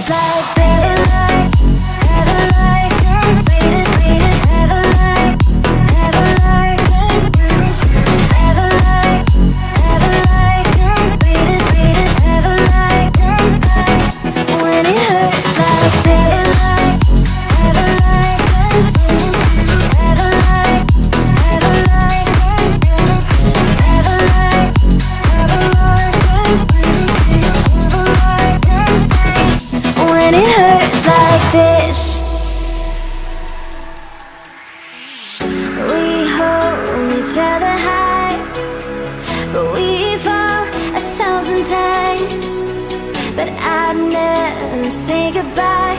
hurts like this. Never like never like never like never like never like when it hurts like this. Never like never like never like never like when it hurts like this. We hold each other high, but we fall 1,000 times. But I'd never say goodbye.